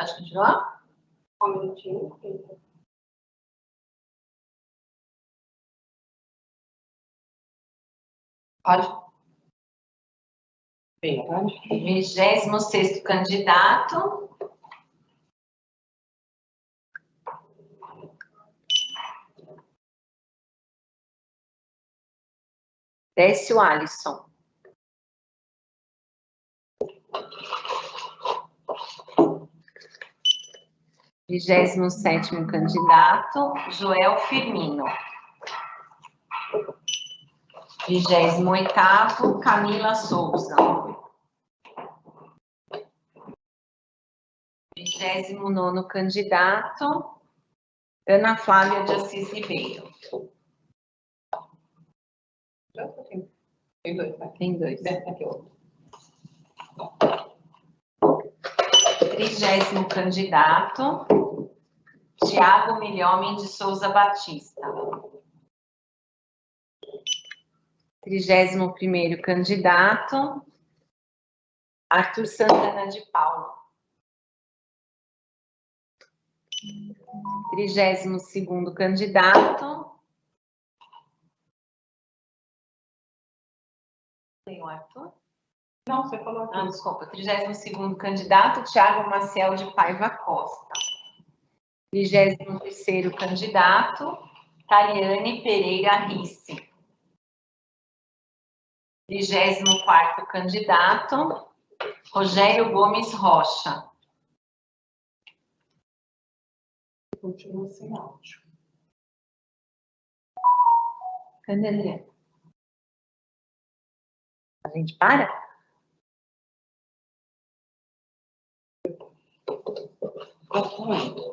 Pode continuar? Um minutinho. Pode. Bem, pode. 26º candidato. Décio Alisson. 27º candidato, Joel Firmino. 28º, Camila Souza. 29º candidato, Ana Flávia de Assis Ribeiro. Tem dois, né? Tem dois. Aqui, outro. 30º candidato, Tiago Milhomem de Souza Batista. 31º candidato, Arthur Santana de Paula. 32º candidato, tem o Arthur? Não, você falou aqui. Não, desculpa. 32º candidato, Tiago Maciel de Paiva Costa. 33º candidato, Taliane Pereira Risse. 34º candidato, Rogério Gomes Rocha. Continua sem áudio. Cadê, Adriana? A gente para? Concluindo.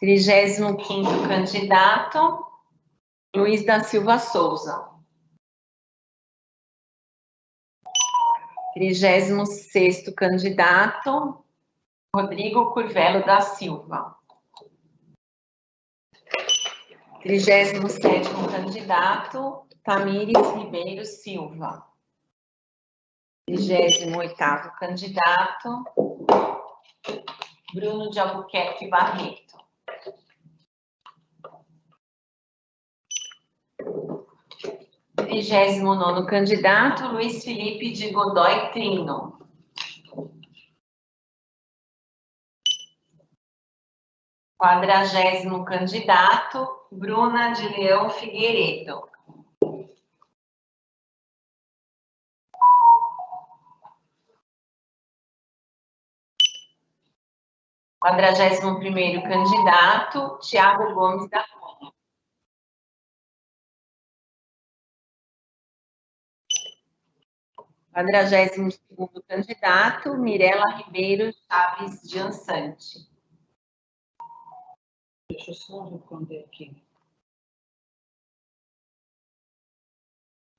35º candidato, Luiz da Silva Souza. 36º candidato, Rodrigo Curvelo da Silva. 37º candidato, Tamires Ribeiro Silva. 38º candidato, Bruno de Albuquerque Barreto. 39º candidato, Luiz Felipe de Godoy Trino. Quadragésimo candidato, Bruna de Leão Figueiredo. Quadragésimo primeiro candidato, Tiago Gomes da Cunha. Quadragésimo segundo candidato, Mirela Ribeiro Chaves de Ansante. Deixa eu só responder aqui.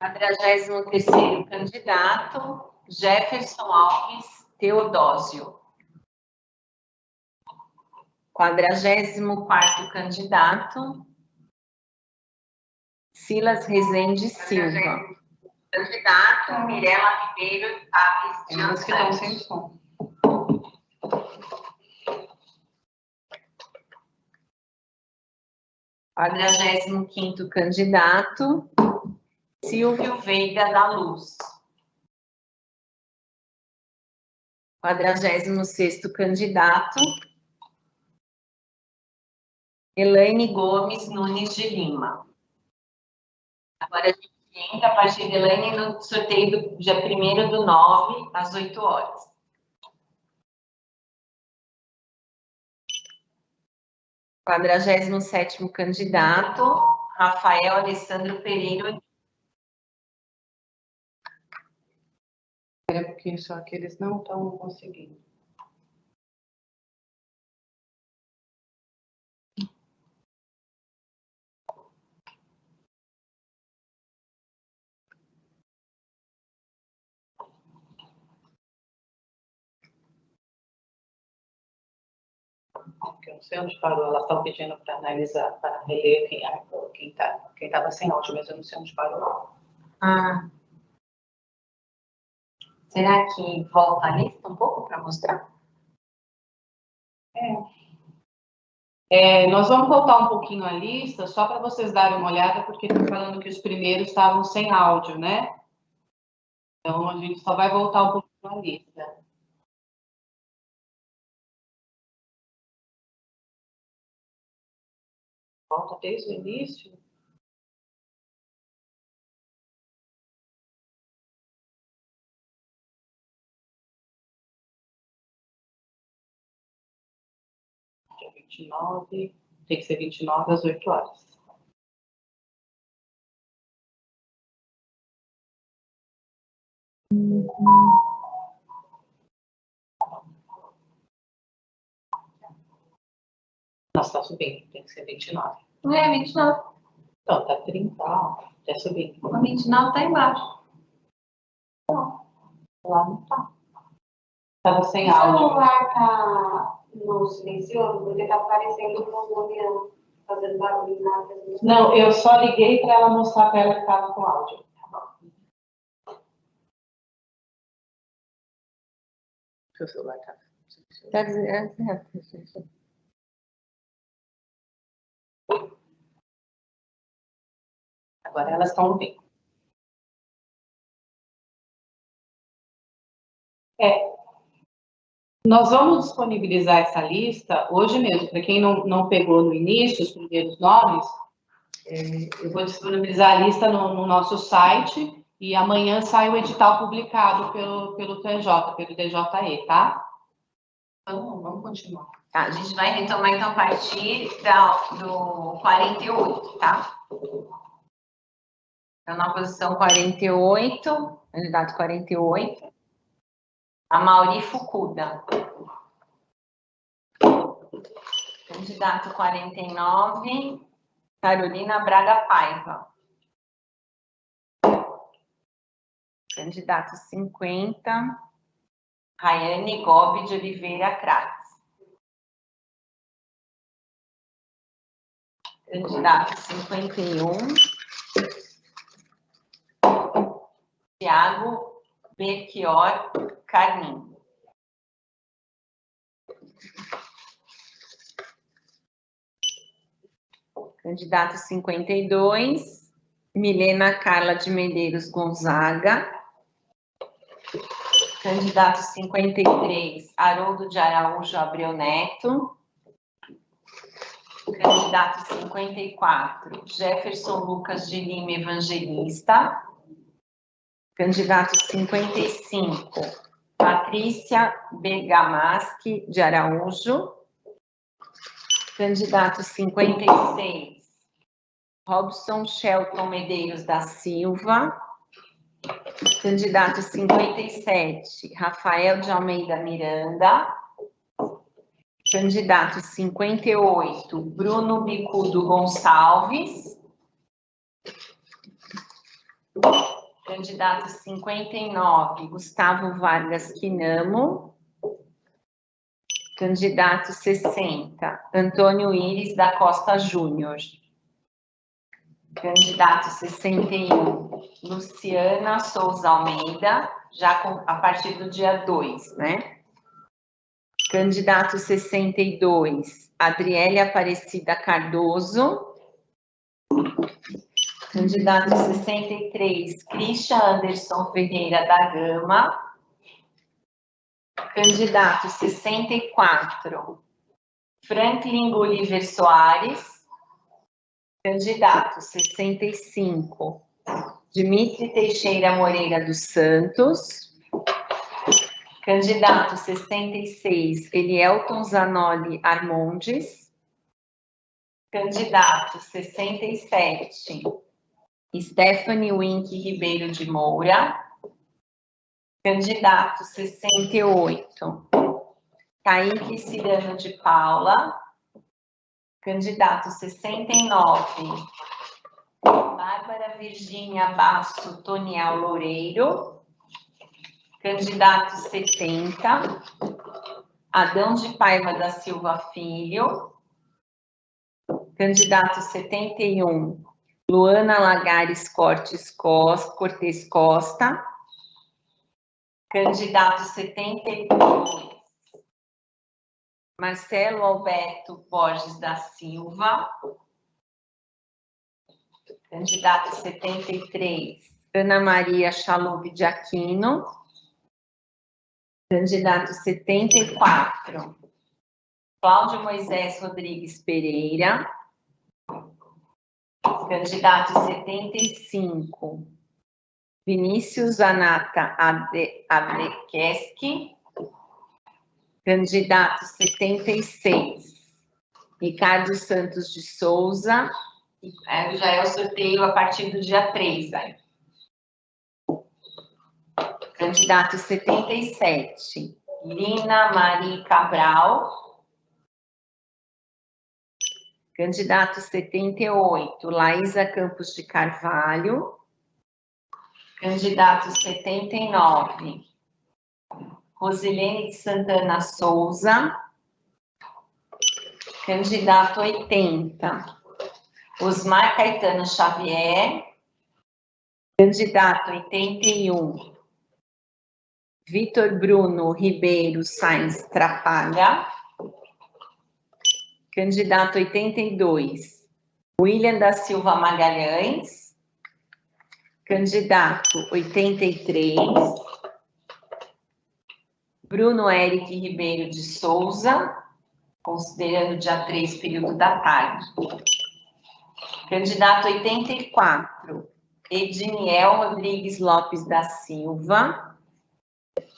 43º candidato, Jefferson Alves Teodósio. 44º candidato, Silas Rezende Silva. Candidato, Mirela Ribeiro Chaves de Elas que estão sem Ansante. som. 45º candidato, Silvio Veiga da Luz. 46º candidato, Elaine Gomes Nunes de Lima. Agora a gente entra a partir de Elaine no sorteio do dia 1º/9, às 8 horas. Quadragésimo sétimo candidato, Rafael Alessandro Pereira. É porque só que eles não estão conseguindo. Porque eu não sei onde parou, elas estão pedindo para analisar, para reler quem estava sem áudio, mas eu não sei onde parou. Ah. Será que volta a lista um pouco para mostrar? Nós vamos voltar um pouquinho a lista, só para vocês darem uma olhada, porque estão falando que os primeiros estavam sem áudio, né? Então, a gente só vai voltar um pouquinho a lista. Volta desde o início. Dia 29, tem que ser 29 às 8 horas. Nossa, tá subindo, tem que ser 29. Não é 29. Então, tá 30, ó, tá subindo. O 29 tá embaixo. Lá não tá. Tava sem O áudio. celular tá no silencioso, porque tá aparecendo o volume fazendo barulho na apresentação. Não, eu só liguei para ela mostrar para ela que tava com áudio. Seu celular tá. Tá dizendo. Agora elas estão ouvindo. Nós vamos disponibilizar essa lista hoje mesmo. Para quem não pegou no início os primeiros nomes, eu vou disponibilizar a lista no nosso site e amanhã sai o edital publicado pelo TJ, pelo DJE, tá? Então, vamos continuar. Tá, a gente vai retomar então a partir do 48, tá? Então, na posição 48, candidato 48, a Mauri Fukuda. Candidato 49, Carolina Braga Paiva. Candidato 50, Rayane Gobi de Oliveira Crates. Candidato 51, Tiago Belchior Carmin. Candidato 52, Milena Carla de Medeiros Gonzaga. Candidato 53, Haroldo de Araújo Abreu Neto. Candidato 54, Jefferson Lucas de Lima Evangelista. Candidato 55, Patrícia Bergamaschi de Araújo. Candidato 56, Robson Shelton Medeiros da Silva. Candidato 57, Rafael de Almeida Miranda. Candidato 58, Bruno Bicudo Gonçalves. Candidato 59, Gustavo Vargas Quinamo. Candidato 60, Antônio Iris da Costa Júnior. Candidato 61, Luciana Souza Almeida, já a partir do dia 2, né? Candidato 62, Adriele Aparecida Cardoso. Candidato 63, Christian Anderson Ferreira da Gama. Candidato 64, Franklin Oliver Soares. Candidato 65, Dimitri Teixeira Moreira dos Santos. Candidato 66, Elielton Zanoli Armondes. Candidato 67, Stephanie Wink Ribeiro de Moura. Candidato 68, Kaique Cirano de Paula. Candidato 69, Bárbara Virgínia Basso Tonial Loureiro. Candidato 70, Adão de Paiva da Silva Filho. Candidato 71, Luana Lagares Cortes Cortes Costa. Candidato 72, Marcelo Alberto Borges da Silva. Candidato 73, Ana Maria Chalub de Aquino. Candidato 74, Cláudio Moisés Rodrigues Pereira. Candidato 75, Vinícius Zanata Ablekeski. Candidato 76, Ricardo Santos de Souza. Já é o sorteio a partir do dia 3. Aí. Candidato 77, Lina Marie Cabral. Candidato 78, Laísa Campos de Carvalho. Candidato 79, Rosilene de Santana Souza. Candidato 80, Osmar Caetano Xavier. Candidato 81, Vitor Bruno Ribeiro Sainz Trapalha. Candidato 82, William da Silva Magalhães. Candidato 83, Bruno Eric Ribeiro de Souza, considerando dia 3, período da tarde. Candidato 84, Ediniel Rodrigues Lopes da Silva.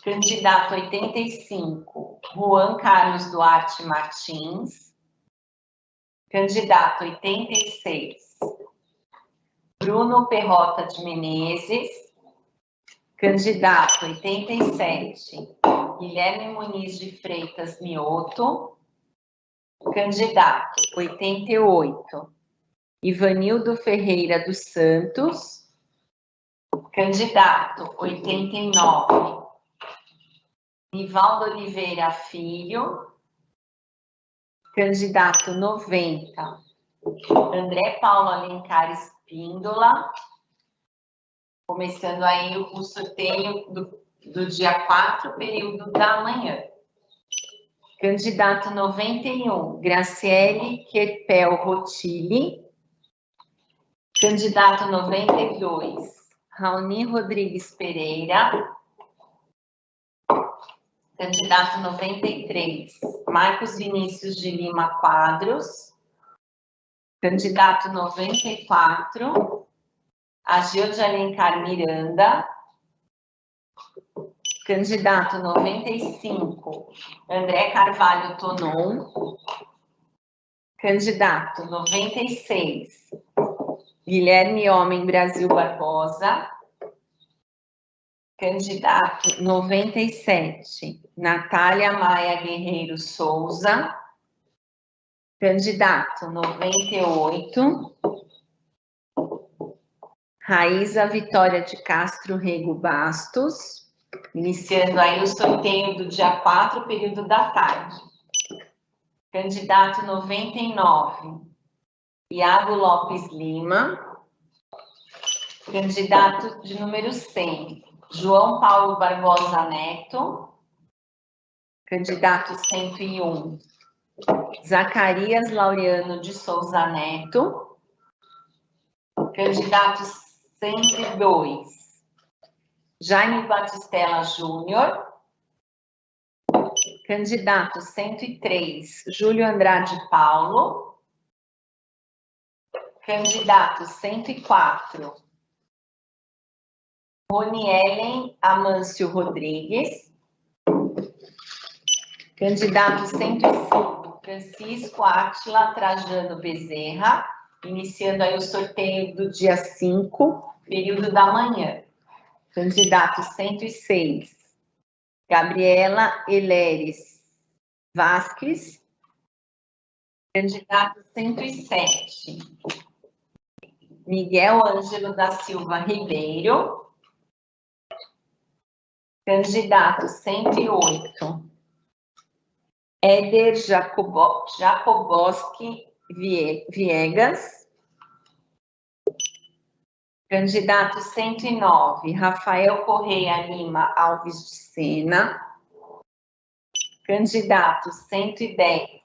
Candidato 85, Juan Carlos Duarte Martins. Candidato 86, Bruno Perrota de Menezes. Candidato 87, Guilherme Muniz de Freitas Mioto. Candidato 88, Ivanildo Ferreira dos Santos. Candidato 89, Nivaldo Oliveira Filho. Candidato 90, André Paulo Alencar Espíndola. Começando aí o sorteio do dia 4, período da manhã. Candidato 91, Graciele Querpel Rotilli. Candidato 92, Raoni Rodrigues Pereira. Candidato 93, Marcos Vinícius de Lima Quadros. Candidato 94, Agil de Alencar Miranda. Candidato 95, André Carvalho Tonon. Candidato 96, Guilherme Homem Brasil Barbosa. Candidato 97, Natália Maia Guerreiro Souza. Candidato 98, Raíza Vitória de Castro Rego Bastos. Iniciando aí o sorteio do dia 4, período da tarde. Candidato 99, Iago Lopes Lima. Candidato de número 100, João Paulo Barbosa Neto. Candidato 101, Zacarias Laureano de Souza Neto. Candidato 102, Jaime Batistella Júnior. Candidato 103, Júlio Andrade Paulo. Candidato 104, Ronielen Amâncio Rodrigues. Candidato 105, Francisco Átila Trajano Bezerra. Iniciando aí o sorteio do dia 5, período da manhã. Candidato 106, Gabriela Eleres Vasques. Candidato 107, Miguel Ângelo da Silva Ribeiro. Candidato 108, Éder Jacoboski Viegas. Candidato 109, Rafael Correia Lima Alves de Sena. Candidato 110,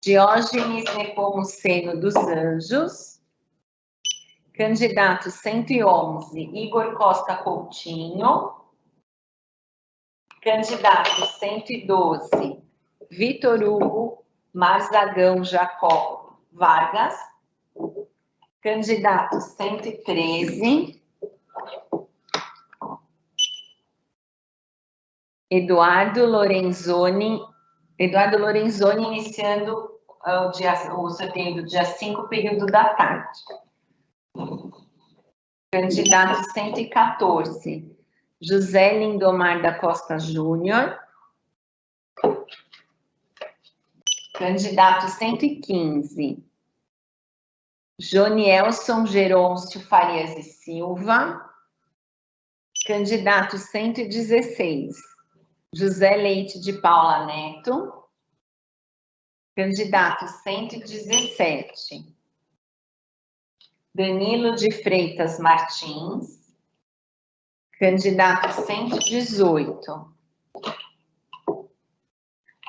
Diógenes Nepomuceno dos Anjos. Candidato 111, Igor Costa Coutinho. Candidato 112, Vitor Hugo Marzagão Jacó Vargas. Candidato 113, Eduardo Lorenzoni iniciando o sorteio do dia 5, período da tarde. Candidato 114, José Lindomar da Costa Júnior. Candidato 115, Jonielson Gerôncio Farias e Silva. Candidato 116, José Leite de Paula Neto. Candidato 117, Danilo de Freitas Martins. Candidato 118,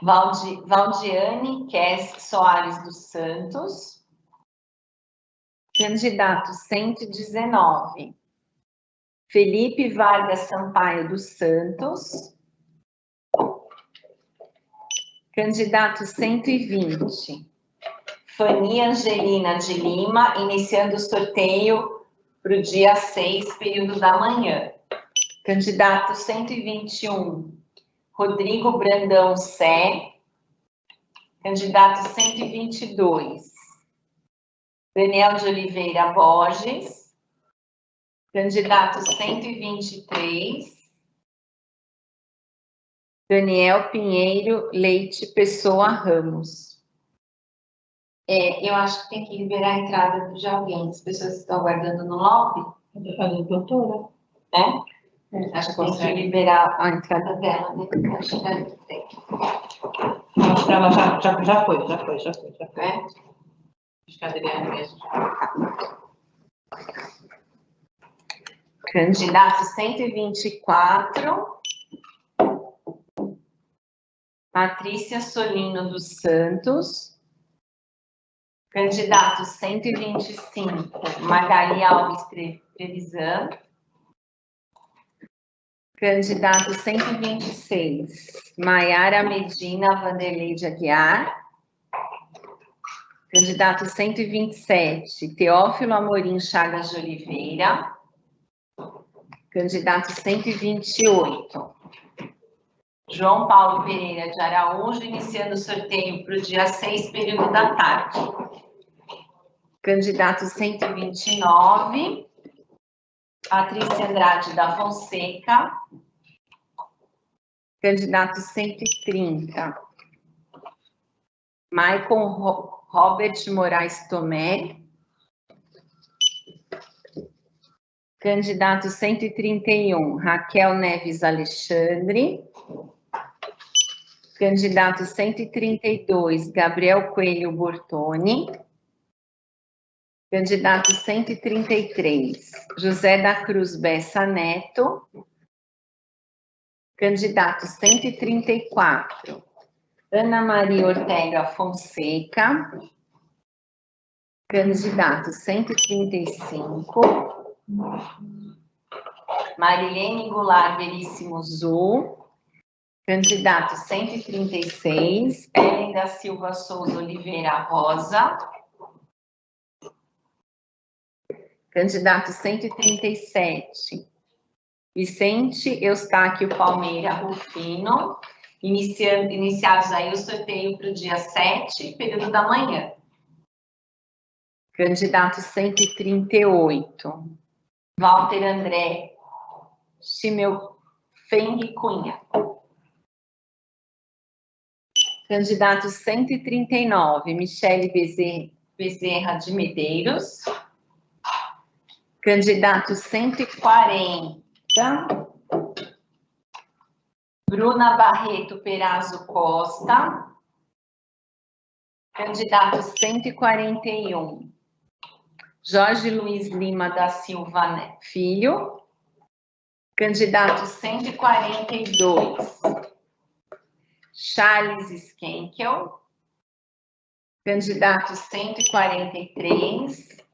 Valdiane Kess Soares dos Santos. Candidato 119, Felipe Vargas Sampaio dos Santos. Candidato 120, Fani Angelina de Lima, iniciando o sorteio para o dia 6, período da manhã. Candidato 121, Rodrigo Brandão Sé. Candidato 122, Daniel de Oliveira Borges. Candidato 123, Daniel Pinheiro Leite Pessoa Ramos. Eu acho que tem que liberar a entrada de alguém. As pessoas estão aguardando no lobby. A doutora? Acho que tem que liberar a entrada dela, né? Acho que ela já foi. É? Acho que a Adriana mesmo. Candidato 124, Patrícia Solino dos Santos. Candidato 125, Magali Alves Trevisan. Candidato 126, Maiara Medina Vanderlei de Aguiar. Candidato 127, Teófilo Amorim Chagas de Oliveira. Candidato 128, João Paulo Pereira de Araújo, iniciando o sorteio para o dia 6, período da tarde. Candidato 129, Patrícia Andrade da Fonseca. Candidato 130, Maicon Robert Moraes Tomé. Candidato 131, Raquel Neves Alexandre. Candidato 132, Gabriel Coelho Bortoni. Candidato 133, José da Cruz Bessa Neto. Candidato 134, Ana Maria Ortega Fonseca. Candidato 135, Marilene Goulart Veríssimo Zul. Candidato 136, Ellen da Silva Souza Oliveira Rosa. Candidato 137, Vicente Eustáquio Palmeira Rufino, iniciados aí o sorteio para o dia 7, período da manhã. Candidato 138, Walter André Schimmelfeng Cunha. Candidato 139, Michele Bezerra de Medeiros. Candidato 140, Bruna Barreto Perazzo Costa. Candidato 141, Jorge Luiz Lima da Silva Filho. Candidato 142, Charles Schenkel. Candidato 143,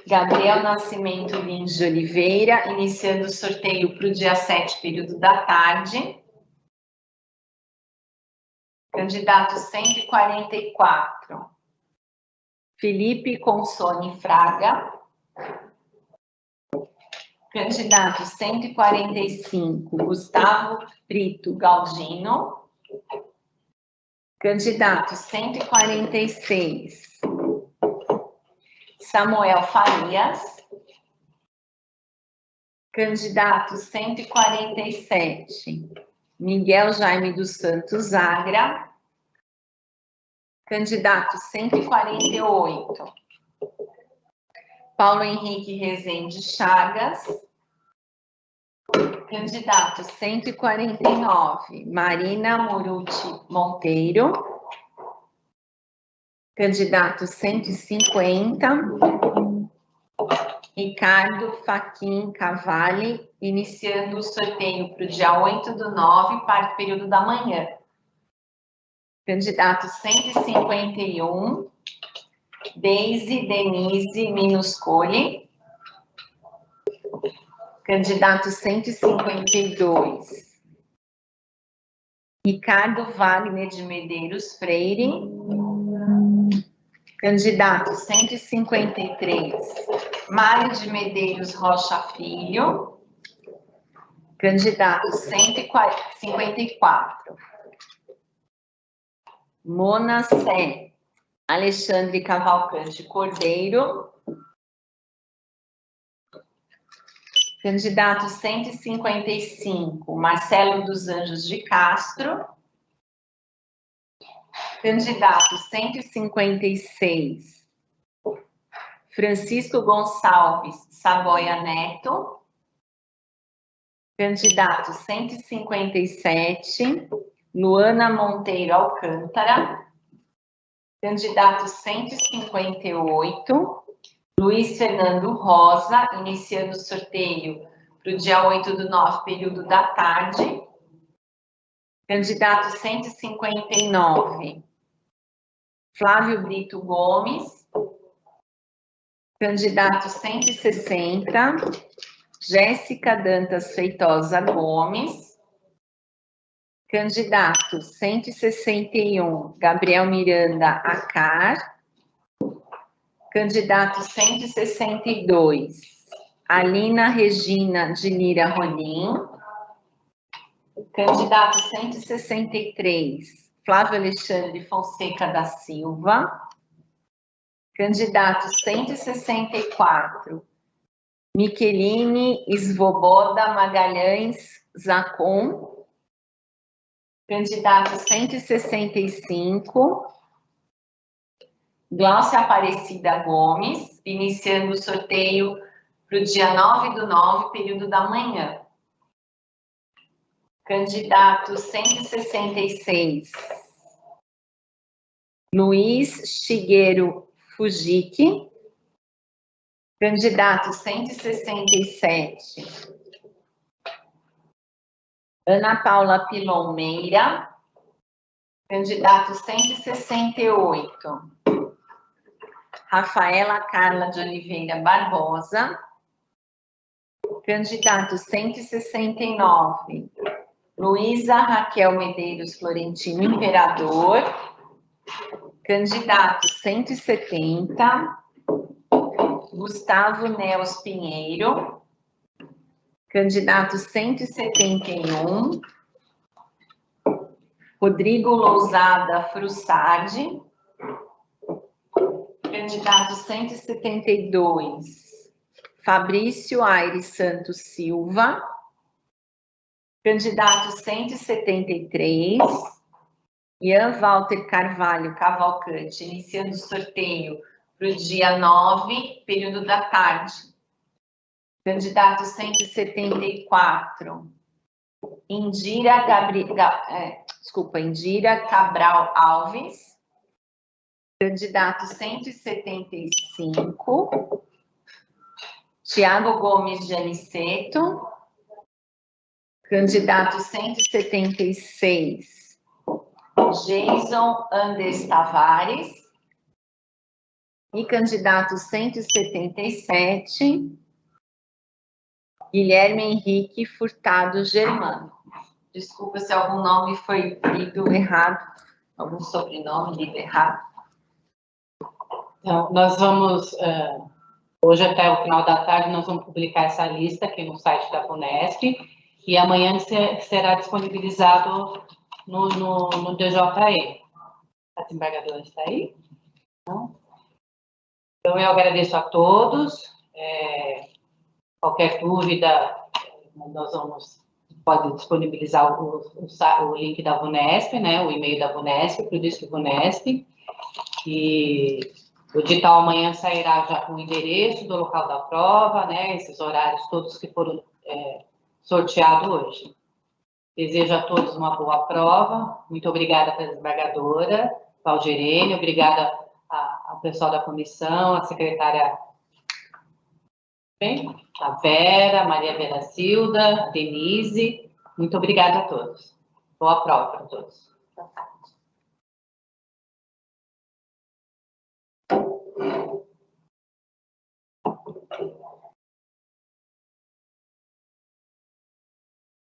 Gabriel Nascimento Lins de Oliveira, iniciando o sorteio para o dia 7, período da tarde. Candidato 144, Felipe Consone Fraga. Candidato 145, Gustavo Brito Galdino. Candidato 146, Samuel Farias. Candidato 147, Miguel Jaime dos Santos Agra. Candidato 148, Paulo Henrique Rezende Chagas. Candidato 149, Marina Moruti Monteiro. Candidato 150, Ricardo Faquim Cavalli, iniciando o sorteio para o dia 8/9, para o período da manhã. Candidato 151, Deise Denise Minuscoli. Candidato 152, Ricardo Wagner de Medeiros Freire. Candidato 153, Mário de Medeiros Rocha Filho. Candidato 154, Mona Sé Alexandre Cavalcante Cordeiro. Candidato 155, Marcelo dos Anjos de Castro. Candidato 156, Francisco Gonçalves Saboia Neto. Candidato 157, Luana Monteiro Alcântara. Candidato 158, Luiz Fernando Rosa, iniciando o sorteio para o dia 8/9, período da tarde. Candidato 159, Flávio Brito Gomes. Candidato 160, Jéssica Dantas Feitosa Gomes. Candidato 161, Gabriel Miranda Acar. Candidato 162, Alina Regina de Lira Rolim. Candidato 163, Flávio Alexandre Fonseca da Silva. Candidato 164, Micheline Svoboda Magalhães Zacon. Candidato 165, Glaucia Aparecida Gomes, iniciando o sorteio para o dia 9/9, período da manhã. Candidato 166, Luiz Shigeru Fujiki. Candidato 167, Ana Paula Pilon Meira. Candidato 168, Rafaela Carla de Oliveira Barbosa. Candidato 169, Luísa Raquel Medeiros Florentino Imperador. Candidato 170, Gustavo Neos Pinheiro. Candidato 171, Rodrigo Lousada Frussardi. Candidato 172, Fabrício Aires Santos Silva. Candidato 173, Ian Walter Carvalho Cavalcante, iniciando o sorteio para o dia 9, período da tarde. Candidato 174, Indira Cabral Alves. Candidato 175, Tiago Gomes de Aniceto. Candidato 176, Jason Anders Tavares. E candidato 177, Guilherme Henrique Furtado Germano. Desculpa se algum nome foi lido errado, algum sobrenome lido errado. Então, nós vamos, hoje até o final da tarde, nós vamos publicar essa lista aqui no site da FUNESP, e amanhã será disponibilizado no DJE. A desembargadora está aí? Não? Então, eu agradeço a todos. Qualquer dúvida, pode disponibilizar o link da VUNESP, né, o e-mail da VUNESP, para o Disque VUNESP. E o edital amanhã sairá já com o endereço do local da prova, né, esses horários todos que foram sorteados hoje. Desejo a todos uma boa prova. Muito obrigada pela desembargadora Valgerene, obrigada ao pessoal da comissão, a secretária a Vera, Maria Vera Silda, Denise. Muito obrigada a todos. Boa prova para todos.